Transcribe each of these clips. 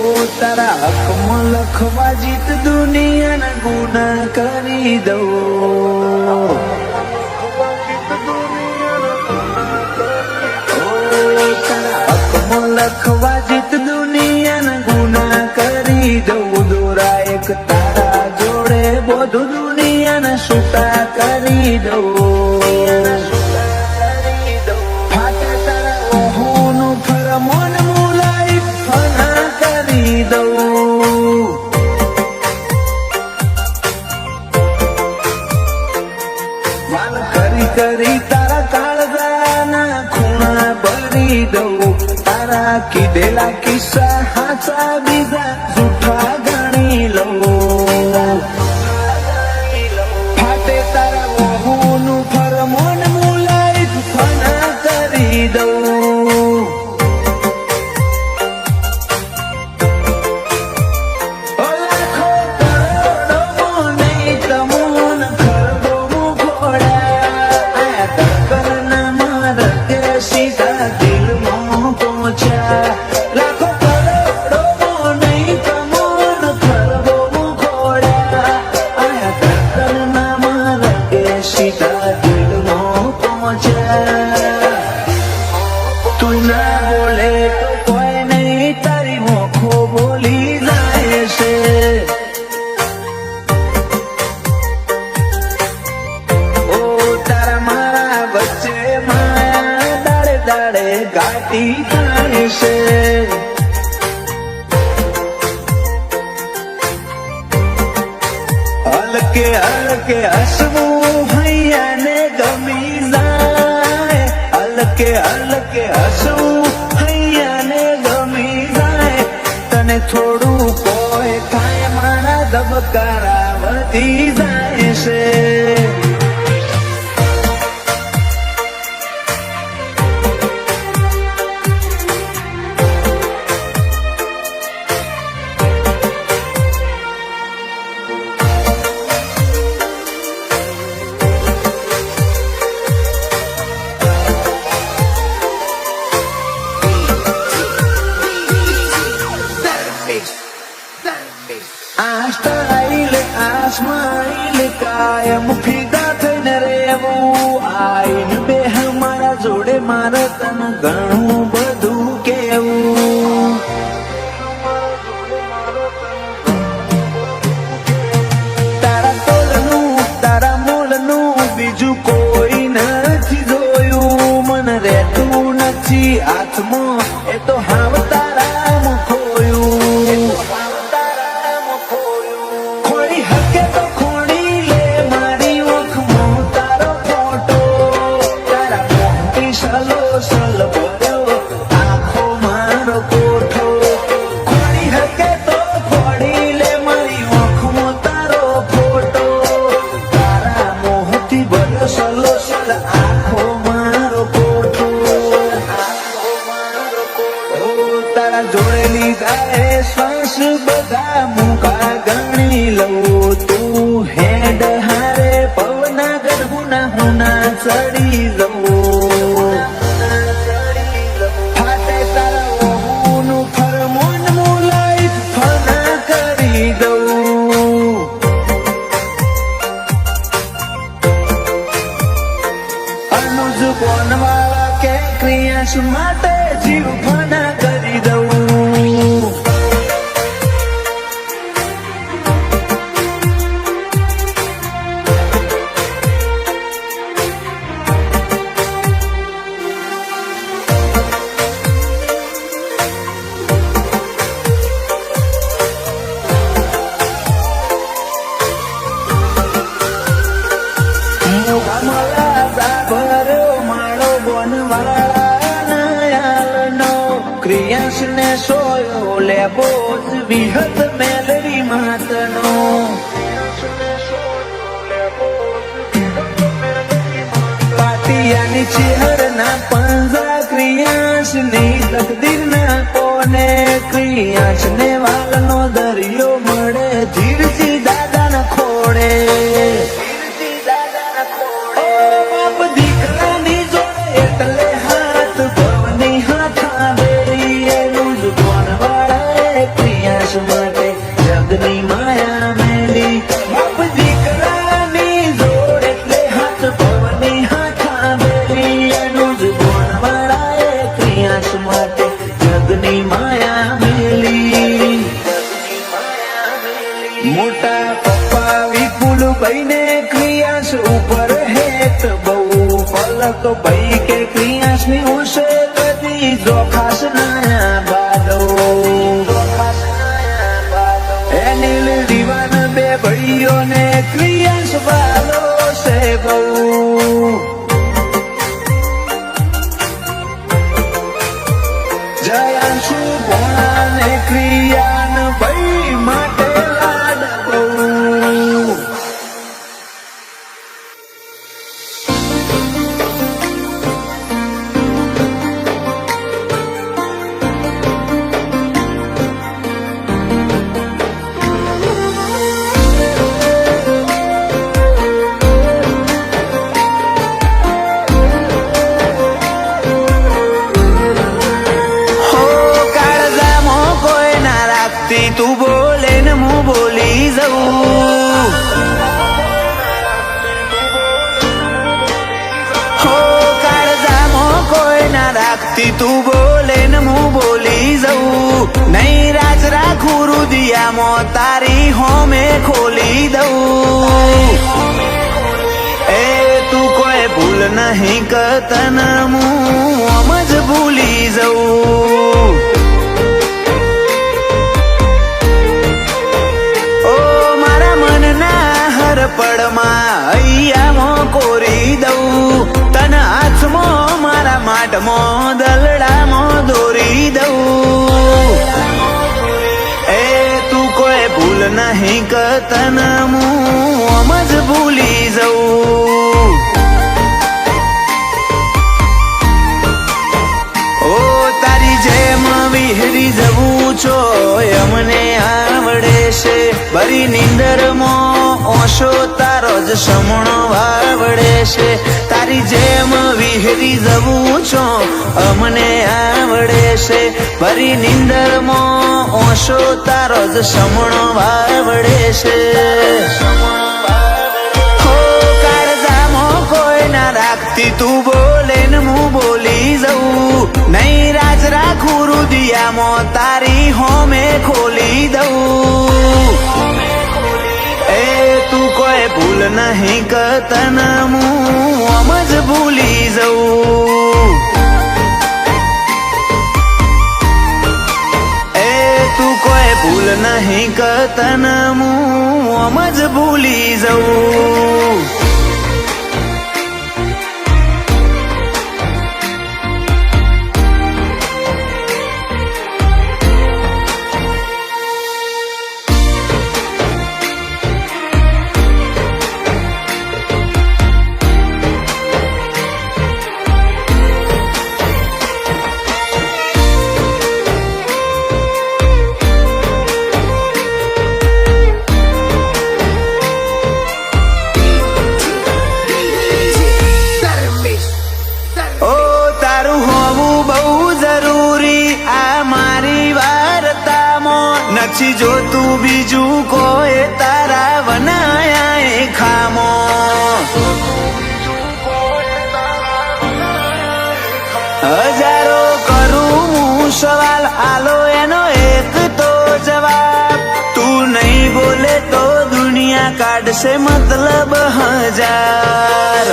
તારા હકમાં લખવા જીત દુનિયાના ગુના કરી દઉં. તારા હકમાં લખવા જીત દુનિયાના ગુના કરી દઉં. દોરા એક તારા જોડે બધું દુનિયાના છૂટા કરી દઉં. ફાટે તારા ઓહોનું ફરમોન મુલાઈ ફના કરી દઉં. વાલ કરી કરી તારા કાળજાના ખૂણા ભરી દઉં. તારા કીધેલા કિસ્સા હાચા બીજા જૂઠા ગણી લઉં. ફાટે તારા ઓહોનું ફરમોન મુલાઈ ફના કરી દઉં. લાખો કરોડો નહીં તમોન ખરબો મુખોડા. ટક્કરના મારા કે સીધા દિલમાં પહોંચ્યા. લાખો કરોડો નહીં તમોન ખરબો મુખોડા. ટક્કરના મારા કે સીધા દિલમાં પહોંચ્યા. તું ના બોલે તો કોઈ નહીં તારી મોખો બોલી જાય છે. ઓ તારા મારા વચ્ચે માયા દાડે દાડે ગાતી થાય છે. હલકે હલકે હસવું હૈયાને ગમી જાય. હલકે હલકે હસવું હૈયાને ગમી જાય. તને થોડું કોઈ થાય મારા ધબકારા વધી જાય છે. આ સ્ટાઈલ આ સ્માઈલ કાયમ ફિદા થઈને રહેવું. આઈને બે મારા જોડે મારે તને ઘણું બધું કેવું. તારા તોલનું તારા મોલનું બીજું કોઈ નથી જોયું. મને રહેતું નથી હાથમાં એ તો હાવ તારા મુખોયું. ખોડી હકે તો ખોડી લે મારી ઓખમાં તારો ફોટો. તારા મોટી સલો સલ ભર્યો આખો મારો કોઠો. ખોડી હકે તો ખોડી લે મારી ઓખમાં તારો ફોટો. તારા મોહથી ભર્યો સલો સલ આખો મારો કોઠો. તારા જોડે લીધા શ્વાસ બધા મુકા ગણી લઉં. તું હેડ હારે પવના ગરહુના હુના ચડી જવું. ફાટે તારા ઓહુનું ફરમોન મુલાઈ ફના કરી દઉં. અનુજ બોનવાળા કે ક્રિયાશ માટે જીવ ફના કરી દઉં. ક્રિયાશને સોયો લેબો વિહત મેલરી માતનો. પાટિયાની ચેહરના પંજા ક્રિયાશની તકદીરના કોને. ક્રિયાશને વાલનો દરિયો મળે ધીરજી દાદાના ખોડે. બાપ દીકરાની જોડે એટલે હાથ ભવની હાથા બેરી. એનું જ કોણ વાળા તો ભાઈ કે ક્રિયાસની ઉશે કદી જોખાશ નાયા બાદો એ નીલ દીવાન બે ભાઈઓને ક્રિયાસ વાલો છે બહુ જયાંશુ ભોણા ને ક્રિયાન ભાઈ માટે લાડ બહુ તું બોલે ને હું બોલી જઉં હો કાળજામાં કોઈ ના રાખતી તું બોલે ને હું બોલી જઉં નહીં રાજ રાખું રુદિયામાં તારી હોમે ખોલી દઉં એ તું કોઈ ભૂલ નહીં કરતન હું આમ જ ભૂલી જઉં પડમાં હૈયામાં કોરી દઉં તન હાથમાં મારા માટમાં દલડામાં દોરી દઉં એ તું કોઈ ભૂલ નહીં કરતન હું આમ જ ભૂલી જઉં ઓ તારી જેમ વિહરી જવું છો અમને આવડે છે ભરી નીંદરમાં ઓશો તારો જ સમણો વાવડે છે તારી જેમ વિહરી જવું છો અમને આવડે છે ભરી નીંદરમાં ઓશો તારો જ સમણો વાવડે છે હો કાળજામાં કોઈ ના રાખતી તું બોલે ને હું બોલી જઉં નહીં રાજ રાખું રુદિયામાં તારી હોમે ખોલી દઉં એ તું કોઈ ભૂલ નહીં કરતન હું આમ જ ભૂલી જઉં એ તું કોઈ ભૂલ નહીં કરતન હું આમ જ ભૂલી જઉં નથી જોતું બીજું કોઈ તારા વનાયા ખામો હજારો કરું હું સવાલ આલો એનો એક તો જવાબ તું નહીં બોલે તો દુનિયા કાઢશે મતલબ હજાર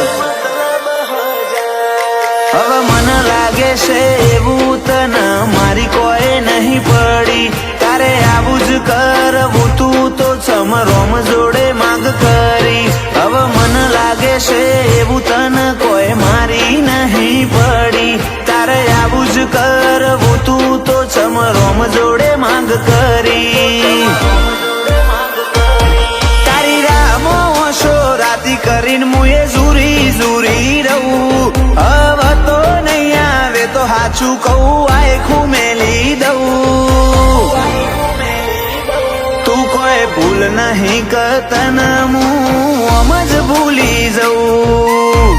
હવે મને લાગે છે એવું તને મારી કોઈ નહીં પડી તારે આવું જ કરવું તું તો સમરોમ જોડે માંગ કરી હવે મને લાગે છે એવું તને કોઈ મારી નહીં પડી તારે આવું જ કરવું તું તો સમરોમ જોડે માંગ કરી તારી રામો ઓશો રાતી કરીને મુએ ઝૂરી ઝૂરી રહું હવે તો નહીં આવે તો હાચું કહું આખું મેલી દઉં તું કોઈ ભૂલ નહીં કરતન હું આમ જ ભૂલી જઉં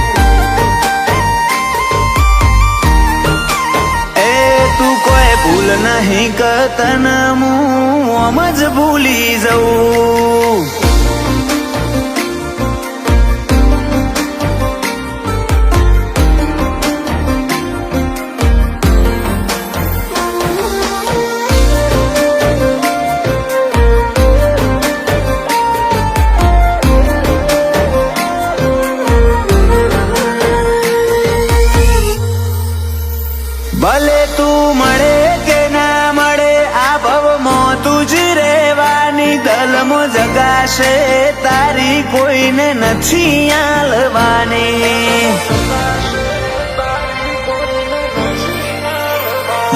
એ તું કોઈ ભૂલ નહીં કરતન હું આમ જ ભૂલી જઉં ભલે તું મળે કે ના મળે આ ભવમાં તું જ રહેવાની દલમો જગાશે તારી કોઈને નથી આલવાની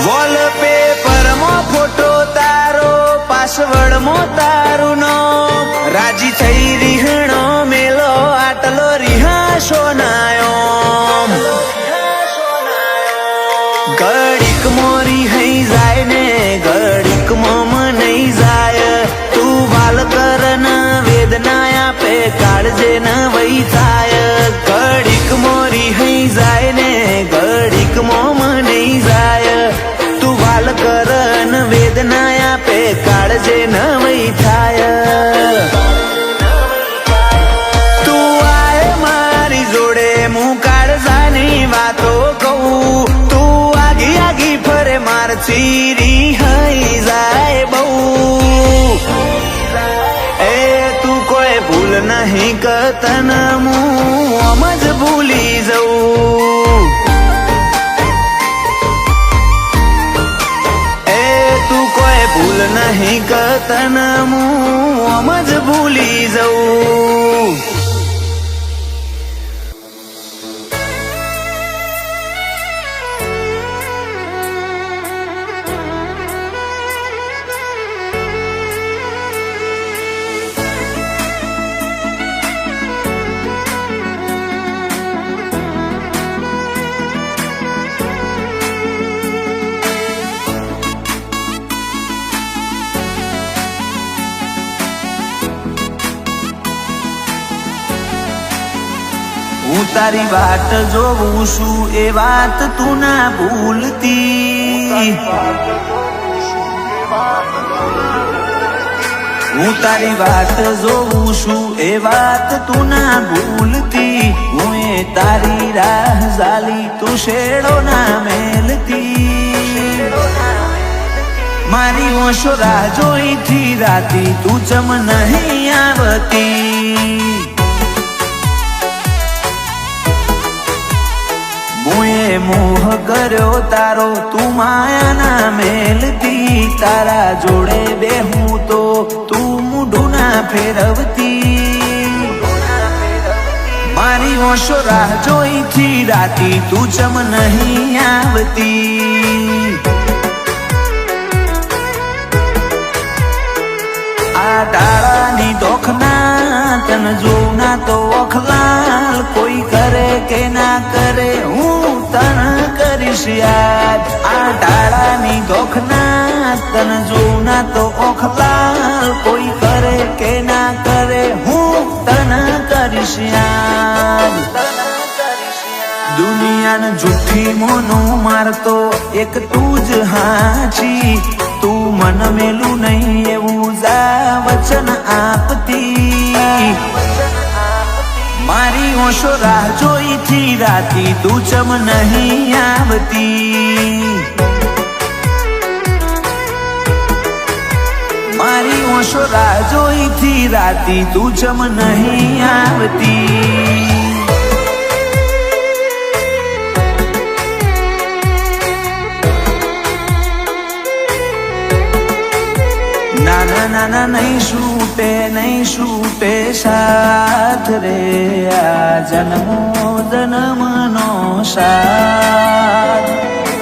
વોલપેપરમાં ફોટો તારો પાસવર્ડમાં તારું નો રાજી થઈ રીહણો મેલો આટલો રિહાશો નાયો ઘડીક મોરી હઈ જાય ને ઘડીક મોમાં નહીં જાય તું વાલ કરન વેદના આપે કાળજે ન વહી થાય ઘડીક મોરી હઈ જાય ને ઘડીક મોમાં નહીં જાય તું વાલ કરન વેદના આપે કાળજે ન વહી થાય તું આય મારી જોડે હું કાળજાની વાતો કહું ફરે માર ચીરી હઈ જાય બહુ એ તું કોઈ ભૂલ નહીં કરતન હું આમ જ ભૂલી જઉં એ તું કોઈ ભૂલ નહીં કરતન હું આમ જ ભૂલી જઉં હું તારી વાત જોઉં છું એ વાત તું ના ભૂલતી હું તારી વાત જોઉં છું એ વાત તું ના ભૂલતી હું એ તારી રાહ ઝાલી તું શેડો ના મેલતી મારી ઓશો રાહ જોઈથી રાતી તું ચમ નહીં આવતી મુએ મોહ કર્યો તારો તું માયાના મેલતી તારા જોડે બેહું તો તું મૂઢું ના ફેરવતી મારી ઓશો રાહ જોઈથી રાતી તું ચમ નહીં આવતી આ ડાળાની દોખના તન જોના તો ઓખલાલ કોઈ કરે કે ના કરે હું તન કરીશ યાદ આ ડાળાની દોખના તન જોના તો ઓખલાલ કોઈ કરે કે ના કરે હું તન કરીશ યાદ દુનિયાને જુઠ્ઠી મોનો મારતો એક તું જ હાચી તું મન મેલું નહીં એવું જા વચન આપતી મારી ઓશો રાહ જોઈથી રાતી તું ચમ નહીં આવતી મારી ઓશો રાહ જોઈથી રાતી તું ચમ નહીં આવતી નાના નાના નહીં છૂટે સાથ રે આ જન્મો જન્મનો સાથ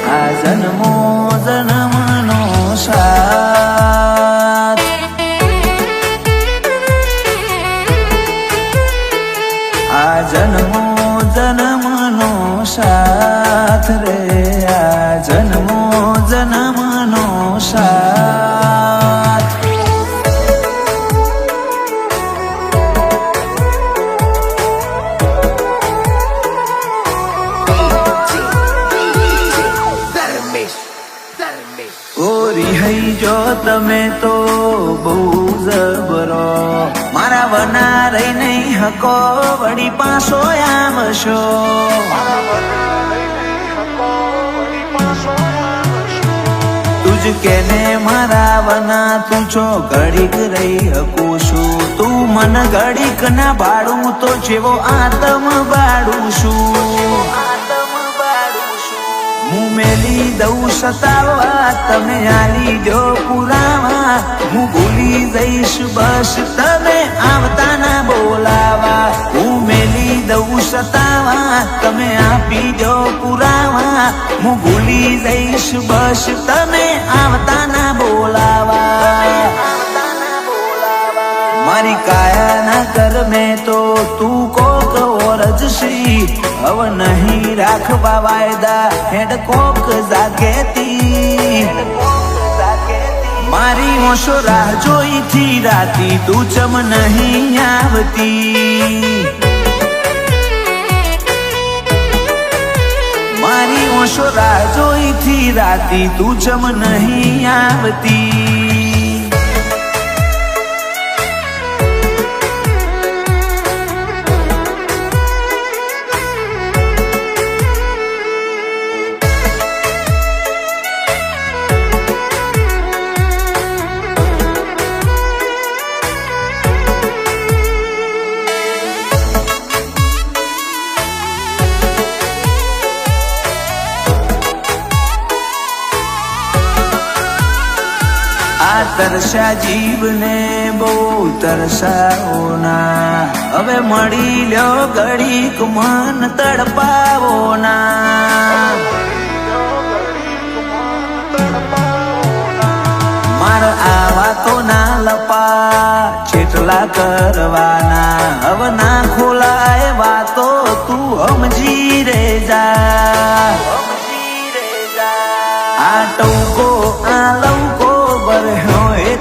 આ જન્મો જન્મનો સાથ આ જન્મો જન્મનો સાથ રે આ જન્મો જન્મનો સાથ ગોરી હઈ જો તમે તો બહુ જબરો મારા વના રહી નહીં હકો વળી પાછો આવશો તુજ કેને મારા વના તું છો ઘડીક રહી હકું છું તું મન ઘડીક ના ભાડું તો જેવો આતમ બાળું છું હું મેલી દઉં સતાવા તમે આલી દો પુરાવા હું ભૂલી જઈશ બસ તમે આવતા ના બોલાવા હું મેલી દઉં સતાવા તમે આપી દો પુરાવા હું ભૂલી જઈશ બસ તમે આવતા ના બોલાવા મારી કાયા ના કર મેં તો તું કોક ઓરજશી હવે નહીં રાખવા વાયદા હેડ કોક જાગેતી મારી ઓશો રાહ જોઈ થી રાતી તું ચમ નહીં આવતી મારી ઓશો રાહ જોઈ થી રાતી તું ચમ નહીં આવતી તરસ્યા જીવને બહુ તરસાવો ના હવે મળી લ્યો ઘડીક મન તડપાવો ના માર આવા તો ના લપા જેટલા કરવાના હવે ના ખોલાય વાતો તું સમજી રે જા આ ટૌકો આ લૌકો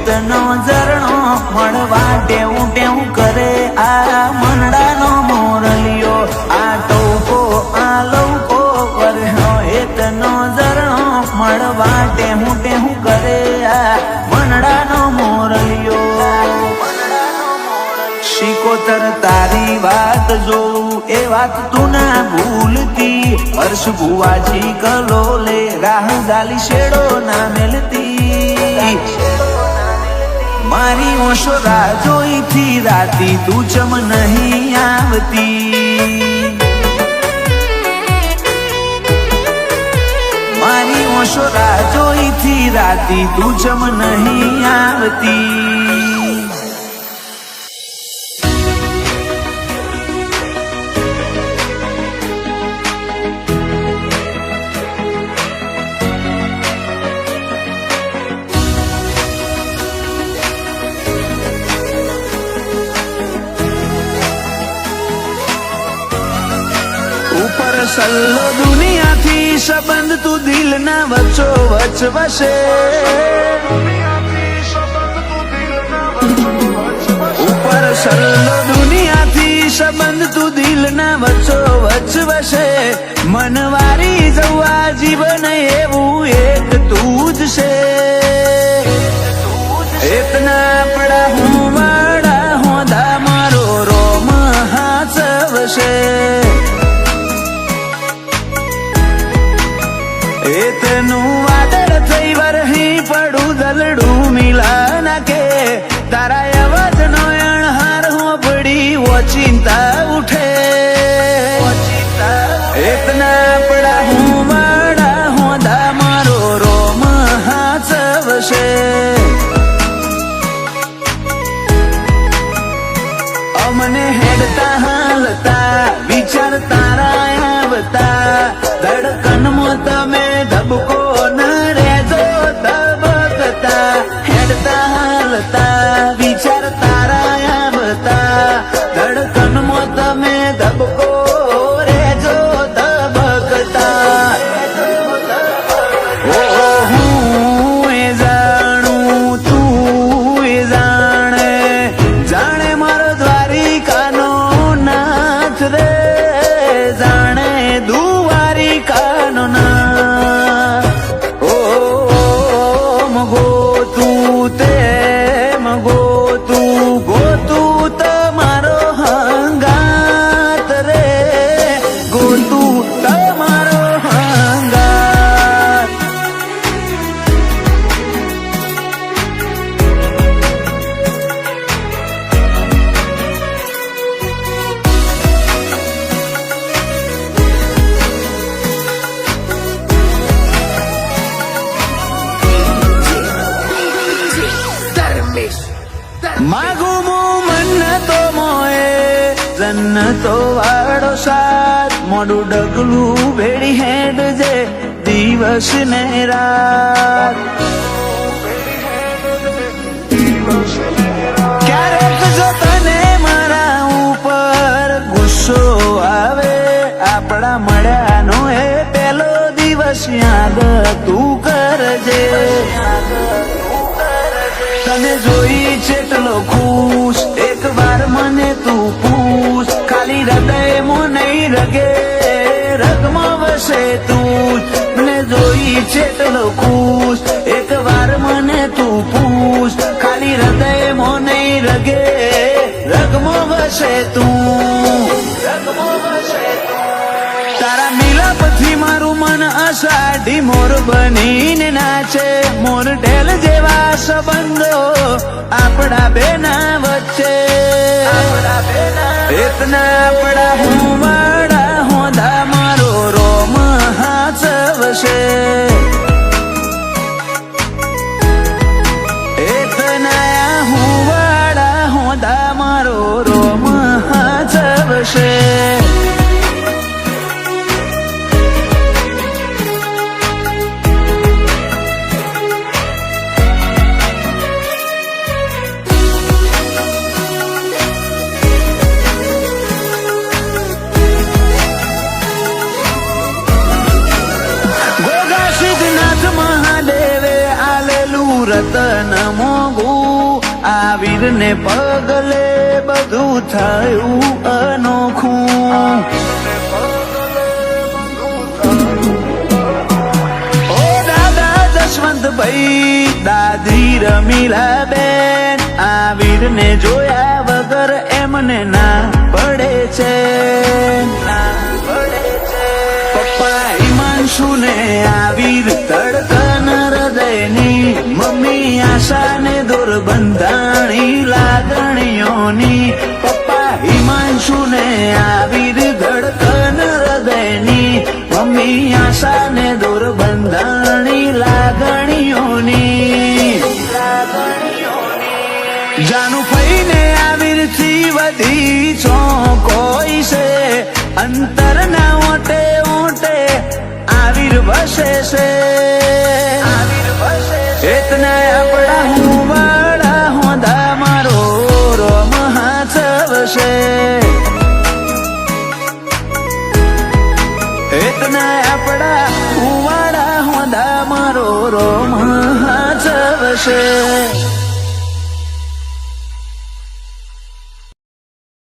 તનો ઝરણો મળવા ટેવું ટેવું કરે આ મનડાનો મોરલિયો આ ટોકો આ લૌકો વર્યો તનો ઝરણો મળવા ટેવું ટેવું કરે આ મનડાનો મોરલિયો શીકોતર તારી વાત જોઉં એ વાત તું ના ભૂલતી હર્ષ બુવાજી કલોલે રાહ ગાલી શેડો ના મેલતી મારી ઓશો રાહ જોઈ થી રાતી તું ચમ નહીં આવતી મારી ઓશો રાહ જોઈ થી રાતી તું ચમ નહીં આવતી ઉપર સલ્લો દુનિયાથી સંબંધ તું દિલ ના વચ્ચો વચ વસે ઉપર સલ્લો દુનિયાથી સંબંધ તું દિલ ના વચ્ચો વચ વસે મનવારી જવા જીવન એવું એક તું જ છે એકના પડા હું વાડા હોદા મારો રોમ હાચવશે એતનું વાદળ થઈ વરહી પડું દલડું મિલા નાખે તારા અવાજ નો અણહાર હોપડી ઓ ચિંતા ઉઠે એતના પડા હું વાડા હોદા મારો રોમ હાચવશે અમને હેડતા હાલતા વિચાર તારા આવતા ધડકનમાં તમે ધબકો ન રેજો ધબકતા હેડતા હાલતા વિચાર તારા આવતા ધડકનમાં તમે ધબકો રેજો ધબકતા ઓ હું એ જાણું તું એ જાણે જાણે મારો દ્વારિકાનો નાથ રે જાણે દ્વારિકા તો વાળો સાત મોડું ડગલું ભેડી હેડ જે દિવસ ને રાત ક્યારેક જો તને મારા ઉપર ગુસ્સો આવે આપણા મળ્યાનો એ પેલો દિવસ યાદ તું કરજે તને જોઈ ચેટલો ખુશ એક વાર મને તું પૂછ ખાલી હૃદયમાં નહીં રગે રગમાં વસે તું મને જોઈ ચેટલો ખુશ એક વાર મને તું પૂછ ખાલી હૃદયમાં નહીં રગે રગમાં વસે તું તારા મિલાપથી મારું મન અષાઢી મોર બનીને નાચે મોર ઢેલ જેવા સંબંધો આપણા બેના વચ્ચે એતના આપણા હુંવાડા હોદા મારો રોમ હાચવશે એતના હુંવાડા હોદા મારો રોમ હાચવશે મહાદેવે આલેલું રતન મોગું આ વીરને પગલે બધું થયું અનોખું ઓ દાદા જશવંતભાઈ દાદી રમીલા બેન આ વીરને જોયા વગર એમને ના પડે છે પપ્પા હિમાંશુને આ વીર ધડકન હૃદયની મમ્મી આશાને દૂર બંધાણી લાગણીઓની પપ્પા હિમાંશુને આ વીર ધડકન હૃદયની મમ્મી આશાને દૂર બંધાણી લાગણીઓની જાનું ફઈને આ વીરથી વધી છો કોઈ છે અંતર ના ઓટે ઓટે આવીર વસે છે એતના આપણા હુંવાડા હોદા મારો રોમ હાચવશે એતના આપણા હુંવાડા હોદા મારો રોમ હાચવશે